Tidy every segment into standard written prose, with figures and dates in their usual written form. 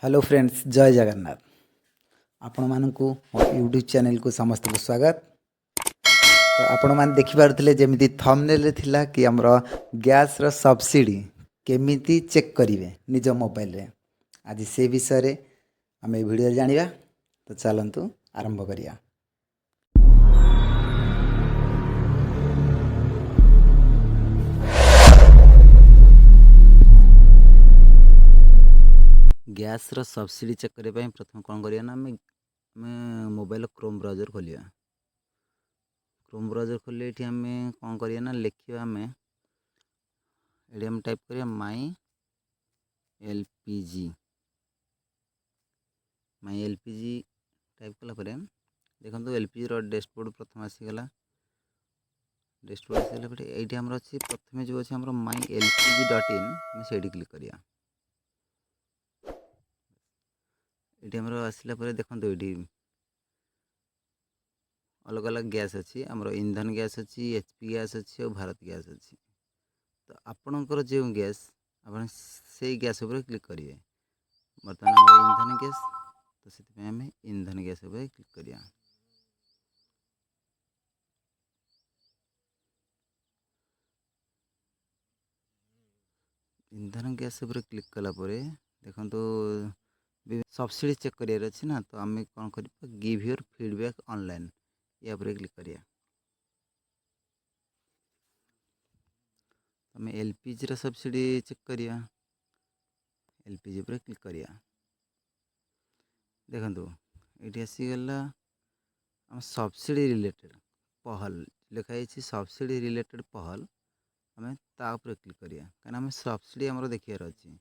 Hello friends, जय जगन्नाथ। आपण मानकु YouTube channel को समस्त को स्वागत। तो आपण मान देखि पारुथिले जेमिति थंबनेल रे थिला कि हमर गैस रो सब्सिडी केमिति चेक करिवे निज मोबाइल रे। आज से विषय रे हम ए वीडियो जानिबा। तो चलंतु आरंभ करिया। गैस रो सब्सिडी चेक करबा पई प्रथम कोन करिया ना मोबाइल क्रोम ब्राउजर खोलिया। क्रोम ब्राउजर खोले एठी हमें कोन करिया ना लिखिया हमें एडी हम टाइप करिया माई एलपीजी टाइप कला परे देखंतु एलपीजी रो डैशबोर्ड प्रथम आसी गला। डैशबोर्ड आसी गला परे एठी हमर अछि प्रथमे जो अछि हमर mylpg.in हम सेडी क्लिक करिया। एठी हमर आसिला परे देखंतु एठी अलग अलग गैस अच्छी आमर इंधन गैस अच्छी एचपी गैस अच्छी और भारत गैस अच्छी। तो आपणकर जो गैस आप से गैस उपर क्लिक करेंगे। बर्तमान आम इंधन गैस तो से आम इंधन गैस उपर क्लिक करिया। इंधन गैस उपर क्लिक कला परे देखो तो सब्सिडी चेक करियार अच्छी ना। तो आम कौन कर गिव योर फीडबैक ऑनलाइन या पर क्लिक करिया। आम एलपीजी रा सब्सिडी चेक करिया। एलपीजी पर क्लिक करिया। देखो ये आसीगला आम सब्सिडी रिलेटेड पहल लिखाई सब्सिडी रिलेटेड पहल आम तापर क्लिक करिया कहीं आम सब्सिडी आमर देखार अच्छी।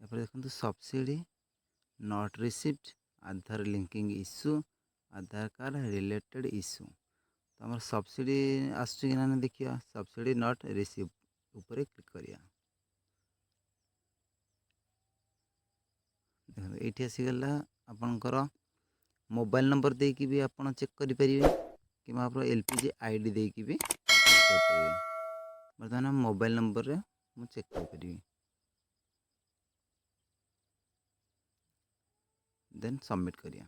देखो subsidy not received Aadhaar linking issue Aadhaar card related issue. तो आम सब्सिडी आसना देखिए सब्सिडी नॉट रिसीव ऊपर क्लिक करिया। देखो ये आसीगला आपणकर मोबाइल नंबर देकी भी आपन चेक करें कि आप एलपीजी आईडी देकी भी चेक करें। बर्तमान मोबाइल नंबर रे मु चेक करी देन सबमिट करिया।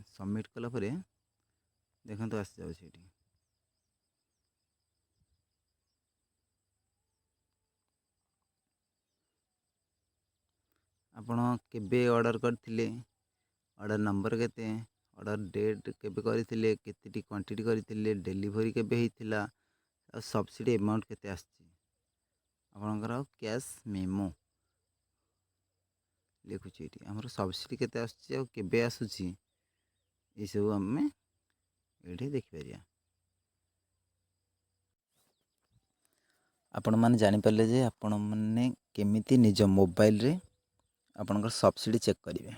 सबमिट कला परे देखो तो आसी जाउछि एठी। आपण केबे ऑर्डर करथिले, ऑर्डर नंबर केते, ऑर्डर डेट केबे करथिले, केतेटी क्वांटिटी करथिले, डिलीवरी केबे हेतिला, सब्सिडी अमाउंट केते आछि, आपणकर कैश मेमो लिखुछि एठी हमर सब्सिडी केते आछि आ केबे आसुछि ए सब हमें एठी देखि परिया। आपण माने जानि पारले जे आपण माने केमिति निज मोबाइल रे आपणकर सब्सिडी चेक करिवे।